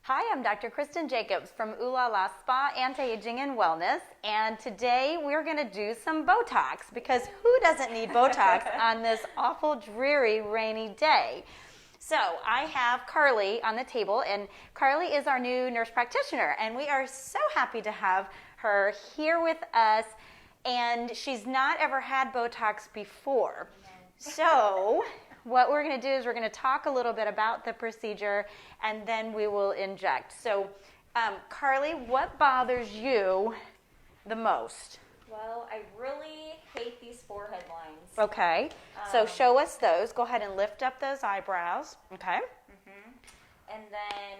Hi, I'm Dr. Kristen Jacobs from Ooh La La Spa, Anti-Aging and Wellness, and today we're going to do some Botox because who doesn't need Botox on this awful, dreary, rainy day? So I have Carly on the table, and Carly is our new nurse practitioner, and we are so happy to have her here with us, and she's not ever had Botox before. So what we're going to do is we're going to talk a little bit about the procedure, and then we will inject. So, Carly, what bothers you the most? Well, I really hate these forehead lines. Okay, so show us those. Go ahead and lift up those eyebrows. Okay. And then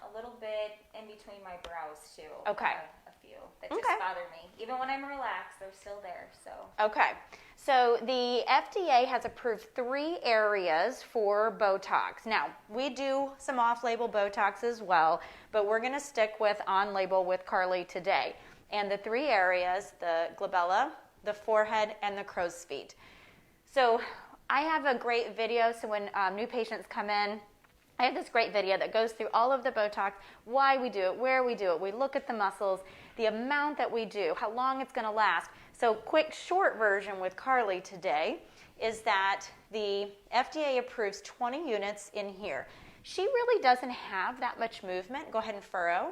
a little bit in between my brows, too. Okay. A few that just bother me. Even when I'm relaxed, they're still there, so. Okay, so the FDA has approved 3 areas for Botox. Now, we do some off-label Botox as well, but we're going to stick with on-label with Carly today. And the 3 areas, the glabella, the forehead, and the crow's feet. So I have a great video, so when new patients come in, I have this great video that goes through all of the Botox, why we do it, where we do it. We look at the muscles, the amount that we do, how long it's going to last. So quick, short version with Carly today is that the FDA approves 20 units in here. She really doesn't have that much movement. Go ahead and furrow.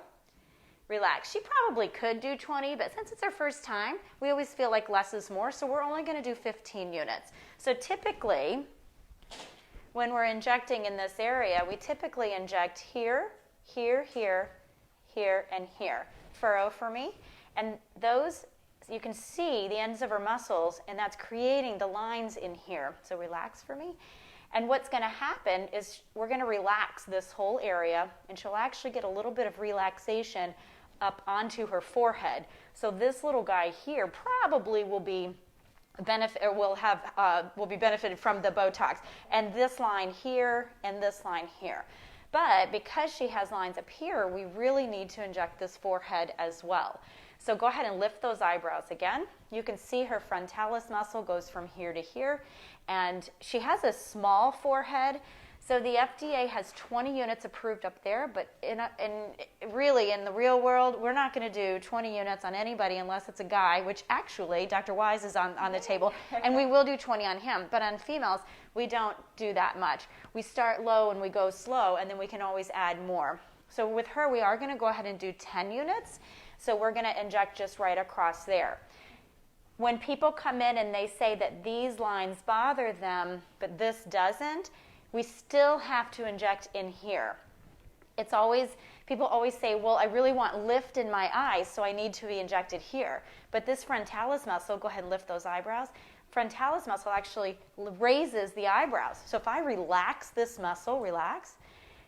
Relax. She probably could do 20, but since it's her first time, we always feel like less is more, so we're only going to do 15 units. So typically, when we're injecting in this area, we typically inject here, here, here, here, and here. Furrow for me. And those, you can see the ends of her muscles, and that's creating the lines in here. So relax for me. And what's going to happen is we're going to relax this whole area, and she'll actually get a little bit of relaxation up onto her forehead. So this little guy here probably will be will be benefited from the Botox, and this line here and this line here. But because she has lines up here, we really need to inject this forehead as well. So go ahead and lift those eyebrows again. You can see her frontalis muscle goes from here to here, and she has a small forehead. So the FDA has 20 units approved up there, but really in the real world, we're not going to do 20 units on anybody unless it's a guy, which actually Dr. Wise is on the table, and we will do 20 on him. But on females, we don't do that much. We start low and we go slow, and then we can always add more. So with her, we are going to go ahead and do 10 units. So we're going to inject just right across there. When people come in and they say that these lines bother them, but this doesn't, we still have to inject in here. People always say, well, I really want lift in my eyes, so I need to be injected here. But this frontalis muscle, go ahead and lift those eyebrows. Frontalis muscle actually raises the eyebrows. So if I relax this muscle, relax,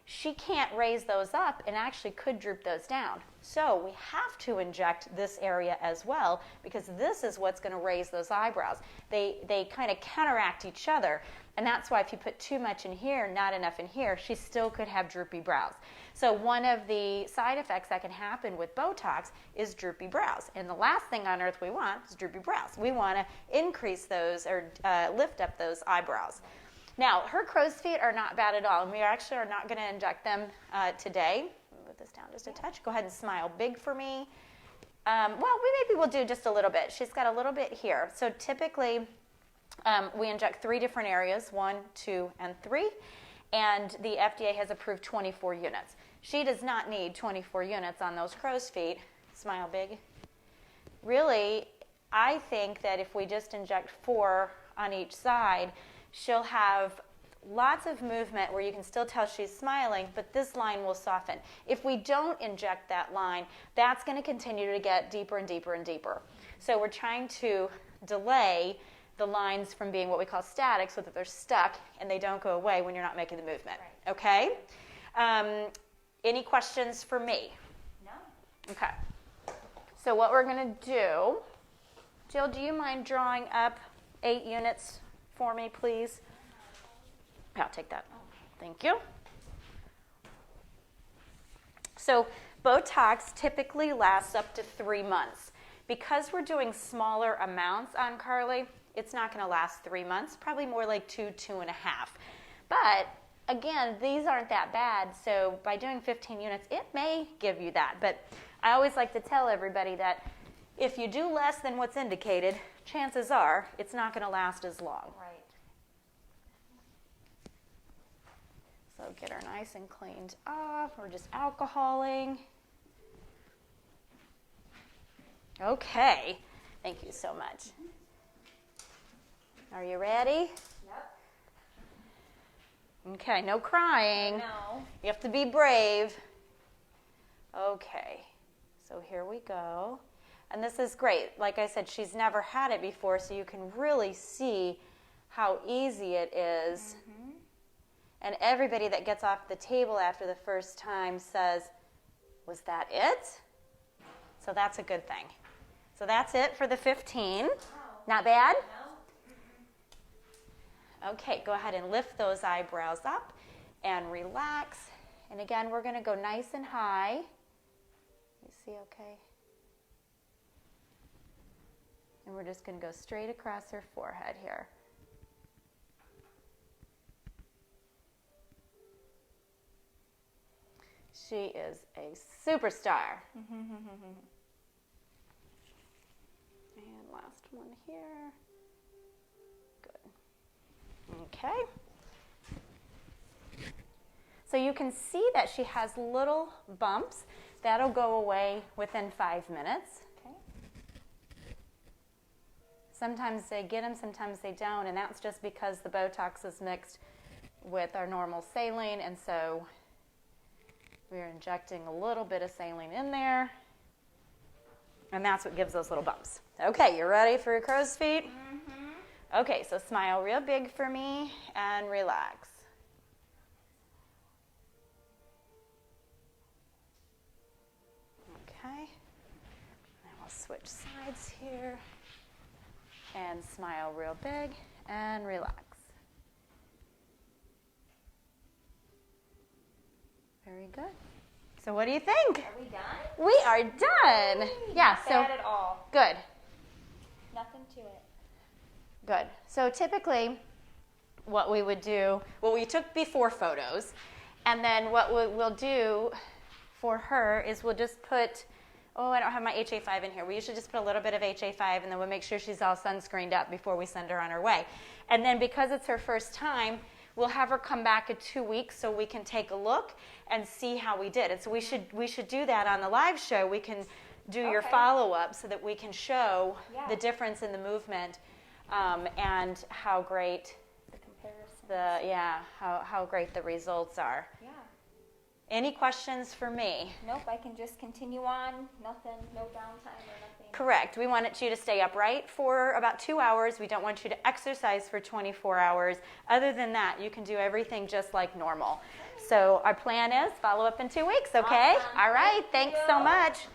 she can't raise those up and actually could droop those down. So we have to inject this area as well because this is what's going to raise those eyebrows. They kind of counteract each other. And that's why if you put too much in here, not enough in here, she still could have droopy brows. So one of the side effects that can happen with Botox is droopy brows. And the last thing on earth we want is droopy brows. We want to increase those or lift up those eyebrows. Now, her crow's feet are not bad at all, and we actually are not going to inject them today. Move this down just a touch. Go ahead and smile big for me. We'll do just a little bit. She's got a little bit here. So typically, we inject 3 different areas, 1, 2, and 3, and the FDA has approved 24 units. She does not need 24 units on those crow's feet. Smile big. Really, I think that if we just inject 4 on each side, she'll have lots of movement where you can still tell she's smiling, but this line will soften. If we don't inject that line, that's going to continue to get deeper and deeper and deeper. So we're trying to delay the lines from being what we call static so that they're stuck and they don't go away when you're not making the movement. Right. Okay? Any questions for me? No. Okay. So what we're going to do, Jill, do you mind drawing up 8 units for me, please? I'll take that. Thank you. So Botox typically lasts up to 3 months. Because we're doing smaller amounts on Carly, it's not going to last 3 months, probably more like 2.5. But again, these aren't that bad, so by doing 15 units, it may give you that. But I always like to tell everybody that if you do less than what's indicated, chances are it's not going to last as long. Right. So get her nice and cleaned off. We're just alcoholing. Okay. Thank you so much. Are you ready? Yep. Okay, no crying. No. You have to be brave. Okay, so here we go. And this is great. Like I said, she's never had it before, so you can really see how easy it is. Mm-hmm. And everybody that gets off the table after the first time says, was that it? So that's a good thing. So that's it for the 15. Wow. Not bad? No. Okay, go ahead and lift those eyebrows up and relax. And again, we're going to go nice and high. You see okay? And we're just going to go straight across her forehead here. She is a superstar. And last one here. Good. Okay. So you can see that she has little bumps. That'll go away within 5 minutes. Okay. Sometimes they get them, sometimes they don't, and that's just because the Botox is mixed with our normal saline, and so we're injecting a little bit of saline in there, and that's what gives those little bumps. Okay, you ready for your crow's feet? Mm-hmm. Okay, so smile real big for me and relax. Okay, and we'll switch sides here and smile real big and relax. Very good. So what do you think? Are we done? We are done. Yeah, Not so bad at all. good. Nothing to it. Good. So typically what we would do, well, we took before photos, and then what we'll do for her is we'll just put, oh, I don't have my HA5 in here. We usually just put a little bit of HA5, and then we'll make sure she's all sunscreened up before we send her on her way. And then because it's her first time, we'll have her come back in 2 weeks so we can take a look and see how we did. And so we should do that on the live show. We can do your Okay. follow-up so that we can show Yeah. the difference in the movement and how great The comparison. how great the results are. Yeah. Any questions for me? Nope, I can just continue on. Nothing, no downtime or nothing. Correct. We want you to stay upright for about 2 hours. We don't want you to exercise for 24 hours. Other than that, you can do everything just like normal. So our plan is follow up in 2 weeks, okay? Awesome. All right, thanks so you. much.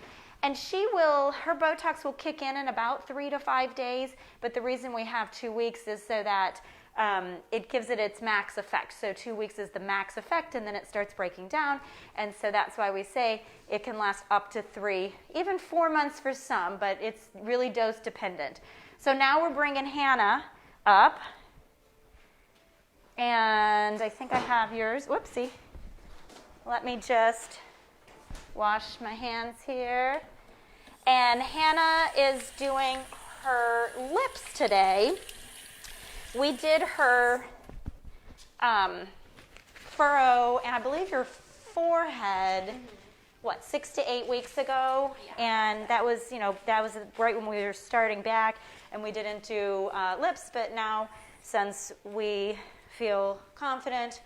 And her Botox will kick in about 3 to 5 days, but the reason we have 2 weeks is so that it gives it its max effect. So 2 weeks is the max effect, and then it starts breaking down. And so that's why we say it can last up to 3, even 4 months for some, but it's really dose dependent. So now we're bringing Hannah up. And I think I have yours. Whoopsie. Let me just wash my hands here. And Hannah is doing her lips today. We did her furrow and I believe your forehead, 6 to 8 weeks ago? Yeah. And that was right when we were starting back, and we didn't do lips, but now since we feel confident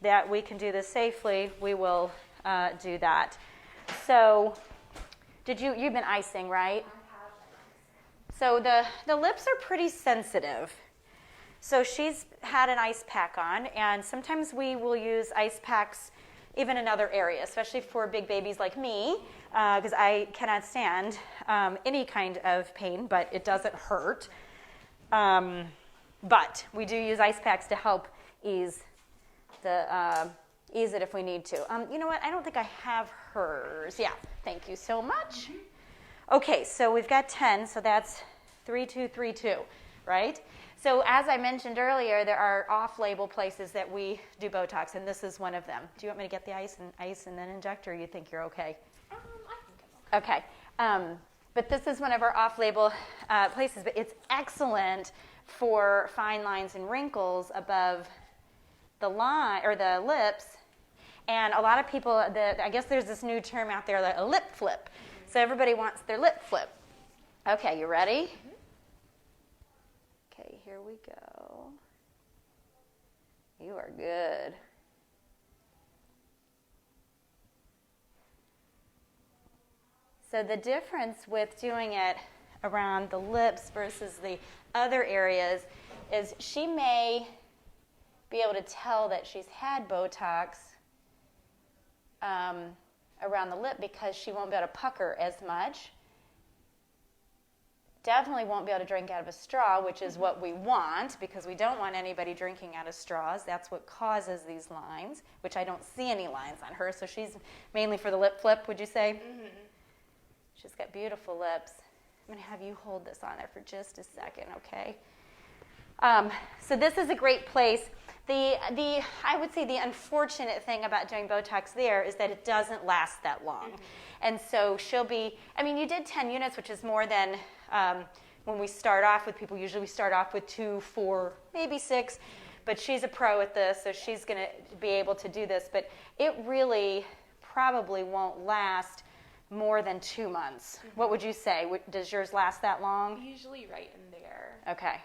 that we can do this safely, we will do that. So you've been icing, right? So the lips are pretty sensitive. So she's had an ice pack on, and sometimes we will use ice packs even in other areas, especially for big babies like me, because I cannot stand any kind of pain, but it doesn't hurt. But we do use ice packs to help ease it if we need to. You know what? I don't think I have hers. Yeah, thank you so much. Okay, so we've got 10, so that's 3, 2, 3, 2, right? So as I mentioned earlier, there are off-label places that we do Botox, and this is one of them. Do you want me to get the ice and then inject, or you think you're okay? I think I'm okay. Okay. But this is one of our off-label places, but it's excellent for fine lines and wrinkles above the line or the lips. And a lot of people, I guess there's this new term out there, a lip flip. So everybody wants their lip flip. Okay, you ready? Okay, here we go. You are good. So the difference with doing it around the lips versus the other areas is she may be able to tell that she's had Botox around the lip because she won't be able to pucker as much. Definitely won't be able to drink out of a straw, which is what we want because we don't want anybody drinking out of straws. That's what causes these lines, which I don't see any lines on her. So she's mainly for the lip flip, would you say? Mm-hmm. She's got beautiful lips. I'm going to have you hold this on there for just a second, okay? So this is a great place. I would say the unfortunate thing about doing Botox there is that it doesn't last that long. Mm-hmm. And so you did 10 units, which is more than when we start off with people. Usually we start off with 2, 4, maybe 6. But she's a pro at this, so she's going to be able to do this. But it really probably won't last more than 2 months. Mm-hmm. What would you say? Does yours last that long? Usually right in there. Okay.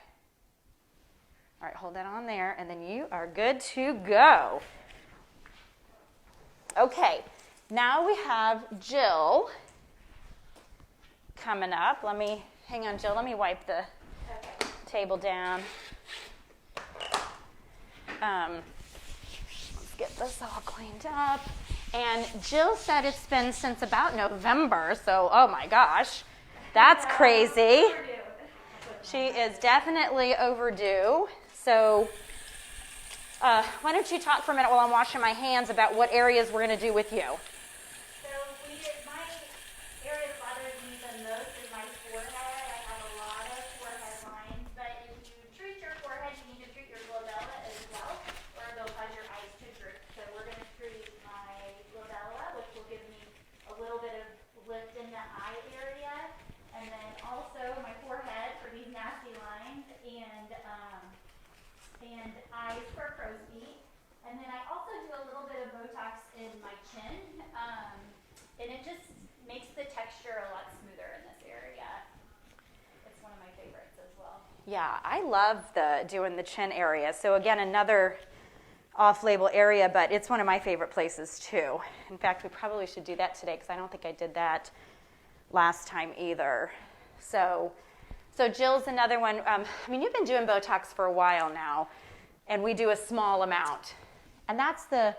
All right, hold that on there, and then you are good to go. Okay, now we have Jill coming up. Hang on, Jill. Let me wipe the table down. Let's get this all cleaned up. And Jill said it's been since about November, so oh my gosh, that's crazy. She is definitely overdue. So why don't you talk for a minute while I'm washing my hands about what areas we're going to do with you. My area that bothers me the most is my forehead. I have a lot of forehead lines, but if you treat your forehead, you need to treat your glabella as well, or they'll cause your eyes to droop. So we're going to treat my glabella, which will give me a little bit of lift in the eye area, and then also my forehead for these nasty lines, and eyes for crow's feet. And then I also do a little bit of Botox in my chin, and it just makes the texture a lot smoother in this area. It's one of my favorites as well. Yeah, I love doing the chin area. So again, another off-label area, but it's one of my favorite places too. In fact, we probably should do that today because I don't think I did that last time either. So Jill's another one. You've been doing Botox for a while now, and we do a small amount. And that's the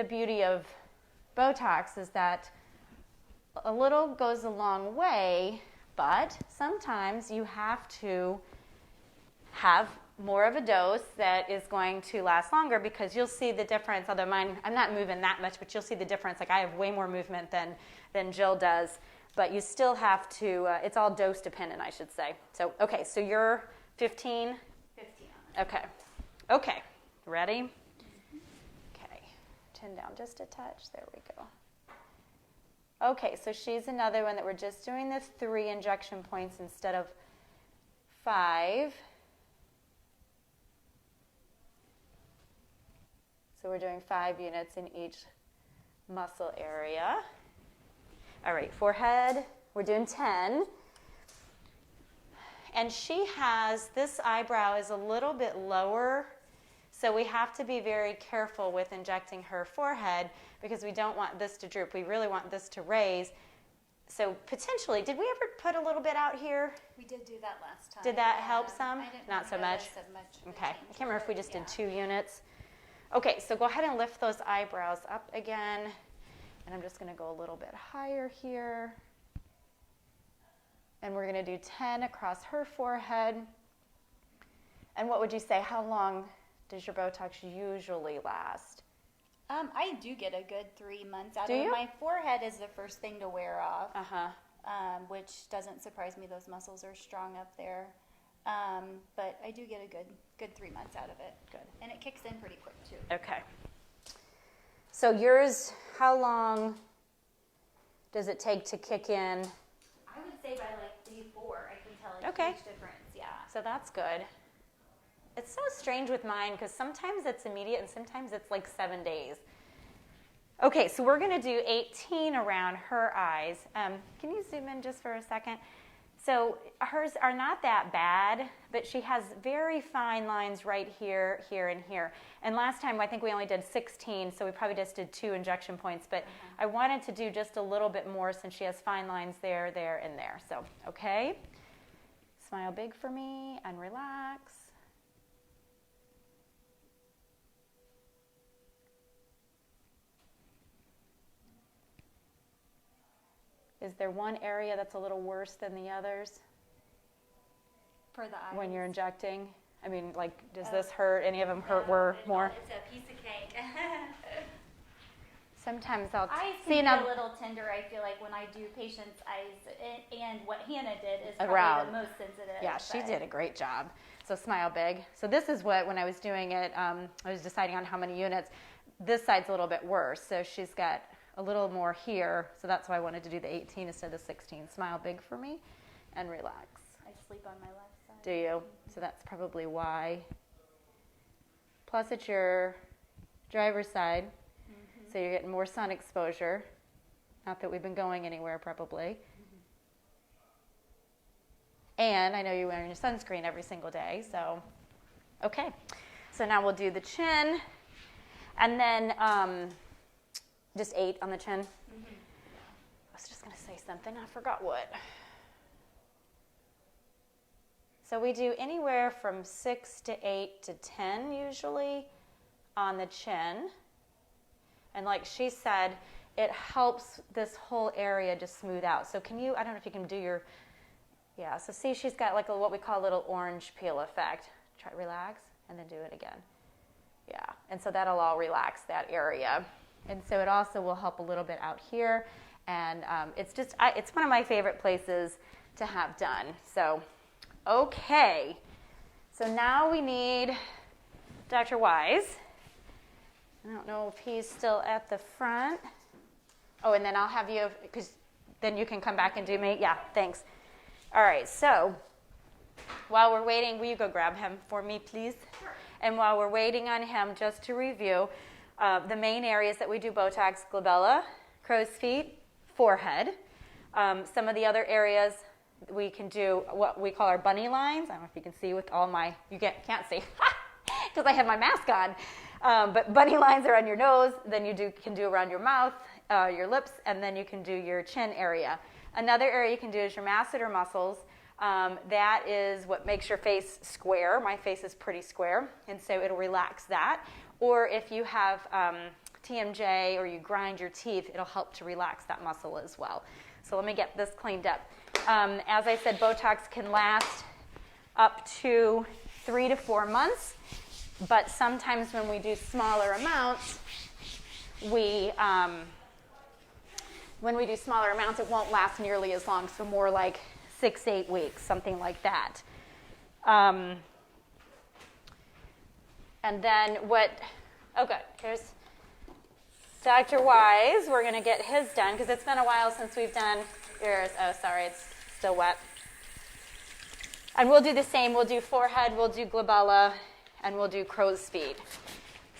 beauty of Botox is that a little goes a long way, but sometimes you have to have more of a dose that is going to last longer because you'll see the difference. Although mine, I'm not moving that much, but you'll see the difference. Like I have way more movement than Jill does, but you still have to, it's all dose dependent, I should say. So, okay, so you're 15? 15. Okay, ready? Okay, turn down just a touch. There we go. Okay, so she's another one that we're just doing the 3 injection points instead of 5. So we're doing 5 units in each muscle area. All right, forehead, we're doing 10. And she has, this eyebrow is a little bit lower, so we have to be very careful with injecting her forehead because we don't want this to droop. We really want this to raise. So potentially, did we ever put a little bit out here? We did do that last time. Did that help some? I didn't Not so much? Okay, I can't remember if we just yeah. did 2 units. Okay, so go ahead and lift those eyebrows up again. And I'm just going to go a little bit higher here. And we're going to do 10 across her forehead. And what would you say, how long does your Botox usually last? I do get a good 3 months out Do of it. you? My forehead is the first thing to wear off, Uh-huh. which doesn't surprise me. Those muscles are strong up there. But I do get a good 3 months out of it. Good. And it kicks in pretty quick too. Okay. So yours, how long does it take to kick in? I would say by like day 4, I can tell a Okay. huge difference. Yeah. So that's good. It's so strange with mine because sometimes it's immediate and sometimes it's like 7 days. Okay, so we're going to do 18 around her eyes. Can you zoom in just for a second? So hers are not that bad, but she has very fine lines right here, here, and here. And last time I think we only did 16, so we probably just did 2 injection points. But I wanted to do just a little bit more since she has fine lines there, there, and there. So, okay. Smile big for me and relax. Is there one area that's a little worse than the others For the eyes. when you're injecting? I mean, like, does this hurt? Any of them hurt more? It's a piece of cake. Sometimes I'll Eyes see can now. be a little tender, I feel like, when I do patients' eyes. And what Hannah did is probably Around. the most sensitive. Yeah, she but- did a great job. So smile big. So this is what, when I was doing it, I was deciding on how many units. This side's a little bit worse. So she's got a little more here. So that's why I wanted to do the 18 instead of the 16. Smile big for me and relax. I sleep on my left side. Do you? So that's probably why. Plus it's your driver's side. So you're getting more sun exposure. Not that we've been going anywhere probably. And I know you're wearing your sunscreen every single day, so okay. So now we'll do the chin, and then just 8 on the chin. I was just going to say something, I forgot what. So we do anywhere from 6 to 8 to 10 usually on the chin. And like she said, it helps this whole area just smooth out. So can you, I don't know if you can do your, yeah, so see she's got like what we call a little orange peel effect. Try relax and then do it again. Yeah, and so that'll all relax that area. And so it also will help a little bit out here. And it's just, it's one of my favorite places to have done. So, okay. So now we need Dr. Wise. I don't know if he's still at the front. Oh, and then I'll have you, because then you can come back and do me. Yeah, thanks. All right, so while we're waiting, will you go grab him for me, please? Sure. And while we're waiting on him, just to review, the main areas that we do Botox: glabella, crow's feet, forehead. Some of the other areas we can do what we call our bunny lines. I don't know if you can see with all my, can't see because I have my mask on. But bunny lines are on your nose, then you can do around your mouth, your lips, and then you can do your chin area. Another area you can do is your masseter muscles. That is what makes your face square. My face is pretty square, and so it'll relax that. Or if you have TMJ or you grind your teeth, it'll help to relax that muscle as well. So let me get this cleaned up. As I said, Botox can last up to 3 to 4 months, but sometimes when we do smaller amounts, it won't last nearly as long, so more like 6 to 8 weeks, something like that. And then here's Dr. Wise. We're going to get his done because it's been a while since we've done yours. Oh, sorry, it's still wet. And we'll do the same. We'll do forehead, we'll do glabella, and we'll do crow's feet.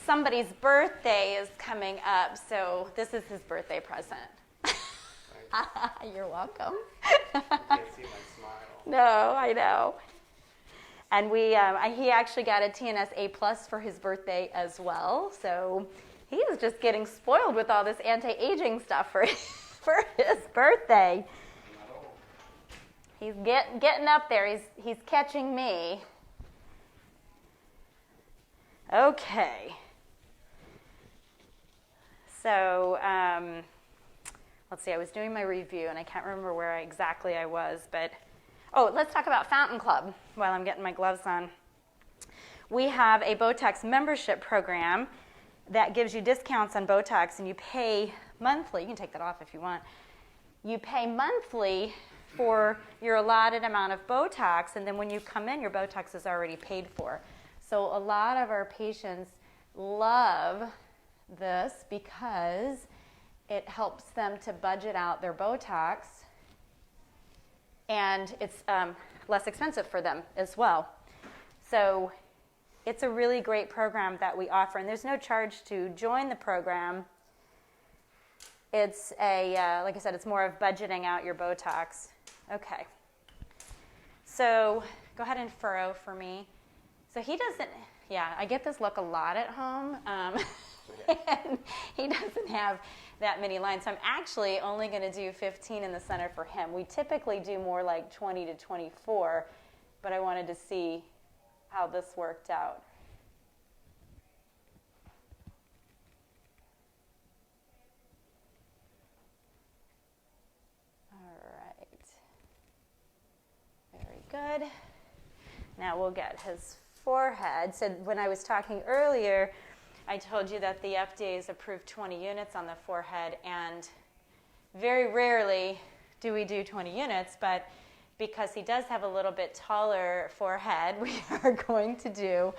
Somebody's birthday is coming up, so this is his birthday present. You're welcome. You can't see my smile. No, I know. And he actually got a TNS A+ for his birthday as well. So he is just getting spoiled with all this anti-aging stuff for his birthday. He's getting up there. He's catching me. Okay. So let's see. I was doing my review, and I can't remember where exactly I was, but let's talk about Fountain Club while I'm getting my gloves on. We have a Botox membership program that gives you discounts on Botox, and you pay monthly. You can take that off if you want. You pay monthly for your allotted amount of Botox, and then when you come in, your Botox is already paid for. So a lot of our patients love this because it helps them to budget out their Botox, and it's less expensive for them as well. So it's a really great program that we offer, and there's no charge to join the program. It's like I said, it's more of budgeting out your Botox. Okay. So go ahead and furrow for me. So he doesn't, I get this look a lot at home. And he doesn't have that many lines. So I'm actually only going to do 15 in the center for him. We typically do more like 20 to 24, but I wanted to see how this worked out. All right. Very good. Now we'll get his forehead. So when I was talking earlier, I told you that the FDA has approved 20 units on the forehead, and very rarely do we do 20 units, but because he does have a little bit taller forehead, we are going to do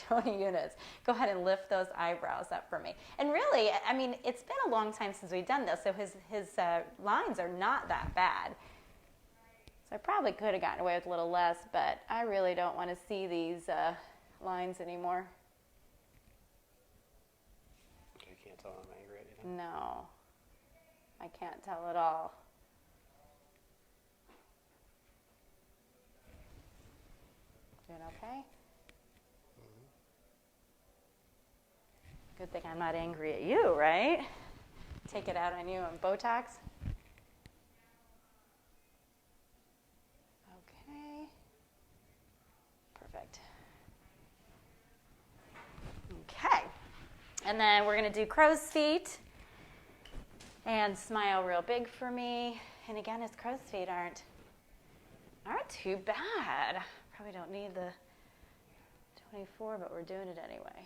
20 units. Go ahead and lift those eyebrows up for me. And really, I mean, it's been a long time since we've done this, so his lines are not that bad. So I probably could have gotten away with a little less, but I really don't want to see these lines anymore. You can't tell I'm angry at you. No, I can't tell at all. Doing okay? Mm-hmm. Good thing I'm not angry at you, right? Take it out on you on Botox. Okay. Perfect. Okay. And then we're going to do crow's feet. And smile real big for me. And again, his crow's feet aren't too bad. Probably don't need the 24, but we're doing it anyway.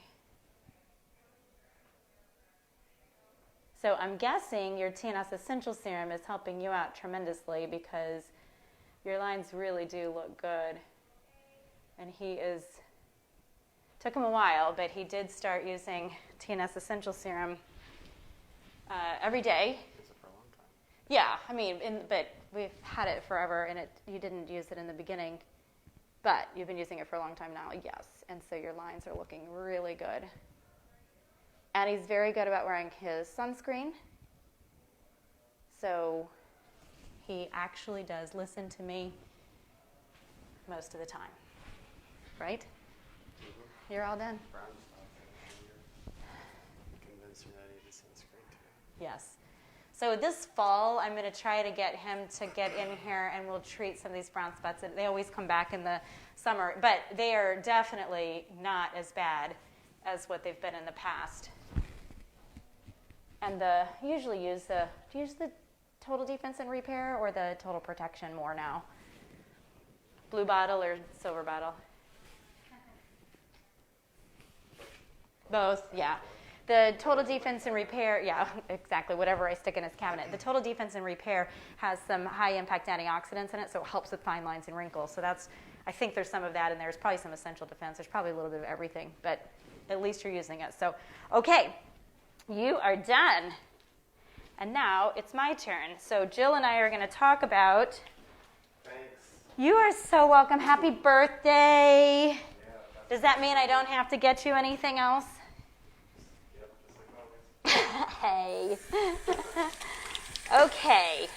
So I'm guessing your TNS Essential Serum is helping you out tremendously because your lines really do look good. And took him a while, but he did start using TNS Essential Serum every day. Used it for a long time. Yeah, I mean, but we've had it forever, and you didn't use it in the beginning. But you've been using it for a long time now, yes. And so your lines are looking really good. And he's very good about wearing his sunscreen. So he actually does listen to me most of the time. Right? Mm-hmm. You're all done? Convinced me that I need sunscreen too. Yes. So this fall, I'm going to try to get him to get in here, and we'll treat some of these brown spots. They always come back in the summer, but they are definitely not as bad as what they've been in the past. And do you use the Total Defense and Repair or the Total Protection more now? Blue bottle or silver bottle? Both, yeah. The Total Defense and Repair, yeah, exactly, whatever I stick in his cabinet. The Total Defense and Repair has some high-impact antioxidants in it, so it helps with fine lines and wrinkles. So I think there's some of that in there. There's probably some Essential Defense. There's probably a little bit of everything, but at least you're using it. So, okay, you are done. And now it's my turn. So Jill and I are going to talk about... Thanks. You are so welcome. Happy birthday. Yeah, Does that mean I don't have to get you anything else? Yep, just like always. Hey. Okay.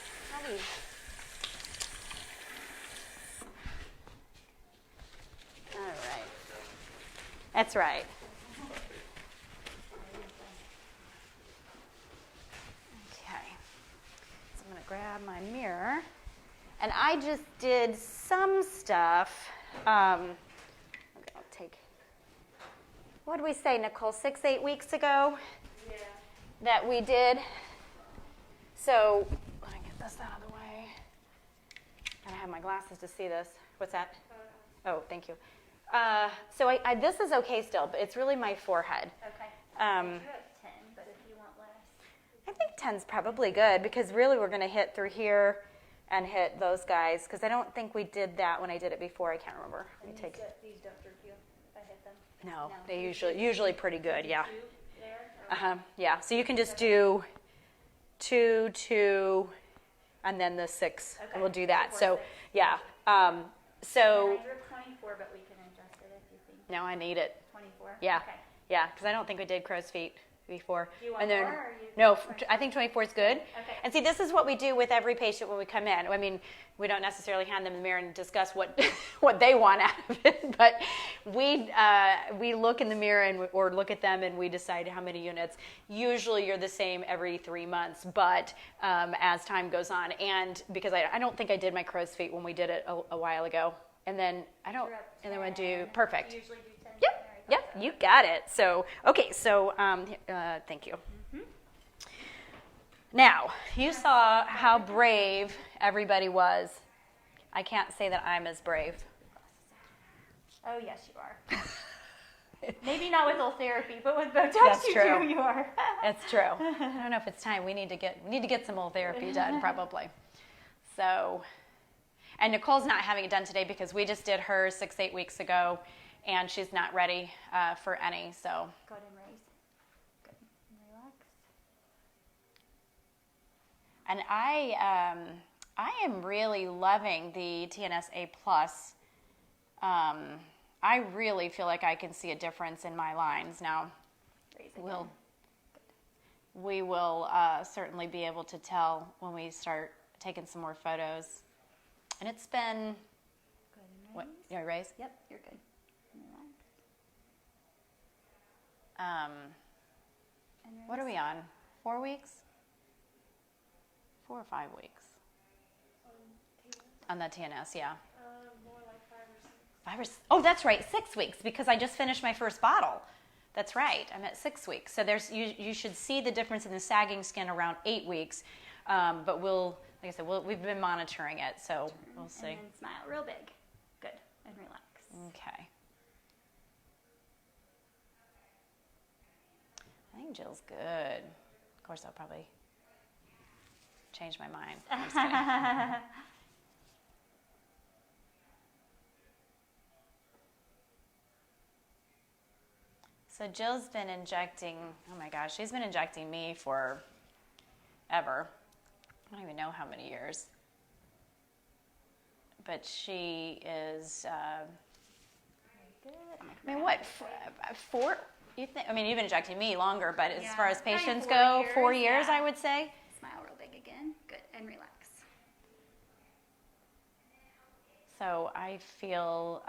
All right. That's right. Okay. So I'm going to grab my mirror. And I just did some stuff. I'll take, what did we say, Nicole, 6-8 weeks ago? Yeah. That we did. So let me get this out of the way. And I have my glasses to see this. What's that? Oh, thank you. So this is okay still, but it's really my forehead. Okay. Um, You have 10, but if you want less. I think 10's probably good because really we're going to hit through here and hit those guys because I don't think we did that when I did it before. I can't remember. Let me take it. These don't hurt you if I hit them? No, they usually pretty good, yeah. 2 there? Or Yeah, so you can just do 2, 2, and then the 6. Okay. We'll do that. 4, So, 6. yeah. And So, I drew 24, but we can adjust it if you think. now I need it. 24? Yeah. Okay. Yeah, because I don't think we did crow's feet before. Do you want and then, more, or you- no, I think 24 is good. Okay. And see, this is what we do with every patient when we come in. I mean, we don't necessarily hand them the mirror and discuss what what they want out of it, but we look in the mirror or look at them and we decide how many units. Usually you're the same every 3 months, but as time goes on, and because I don't think I did my crow's feet when we did it a while ago, and then I don't, You're up and then I do 10. perfect. You usually do 10. Yep, There, I yep, thought so. you got it. So, okay, so thank you. Now, you saw how brave everybody was. I can't say that I'm as brave. Oh, yes, you are. Maybe not with therapy, but with Botox, That's you true. do. You are. It's true. I don't know if it's time. We need to get some old therapy done, probably. So, and Nicole's not having it done today because we just did hers 6-8 weeks ago, and she's not ready for any. So. Go ahead and raise. Good. And relax. And I am really loving the TNS-A+. I really feel like I can see a difference in my lines. Now, Raise again. we will certainly be able to tell when we start taking some more photos. And it's been, Go ahead and raise. what, you want to raise? Yep, you're good. And relax. And What are we on? 4 weeks? 4 or 5 weeks? On the TNS, yeah. More like 5 or 6. 5 or oh, that's right, 6 weeks because I just finished my first bottle. That's right, I'm at 6 weeks. So there's you should see the difference in the sagging skin around 8 weeks. But we'll, like I said, we've been monitoring it, so we'll see. And then smile real big. Good. And relax. Okay. I think Jill's good. Of course, I'll probably change my mind. I'm just kidding. So Jill's been injecting, oh my gosh, she's been injecting me for ever. I don't even know how many years. But she is, Good. I mean, what, 4? You think? I mean, you've been injecting me longer, but as Yeah, far as probably patients 4 go, years, 4 years, yeah. I would say. Smile real big again. Good. And relax. So I feel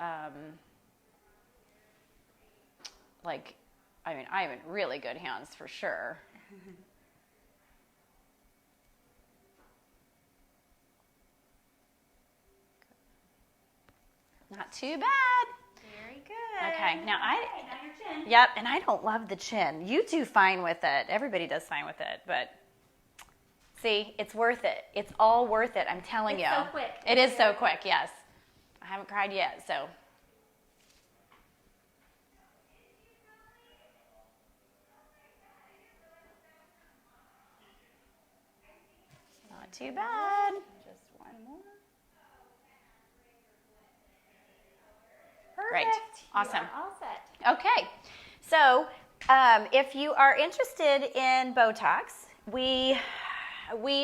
like, I mean, I'm in really good hands for sure. Not too bad. Very good. Okay, now Okay, now your chin. Yep, and I don't love the chin. You do fine with it. Everybody does fine with it, but see, it's worth it. It's all worth it, I'm telling It's you. so quick. It is so quick, yes. I haven't cried yet, so. Not too bad. Just one more. Great. Perfect. Awesome. You are all set. Okay, so if you are interested in Botox, we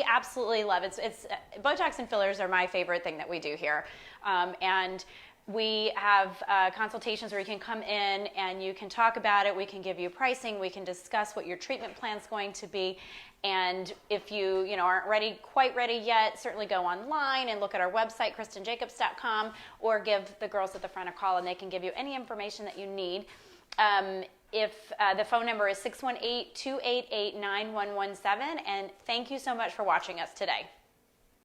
absolutely love it. It's Botox and fillers are my favorite thing that we do here, and we have consultations where you can come in and you can talk about it. We can give you pricing. We can discuss what your treatment plan is going to be. And if you aren't quite ready yet, certainly go online and look at our website, KristenJacobs.com, or give the girls at the front a call and they can give you any information that you need. If the phone number is 618-288-9117, and thank you so much for watching us today.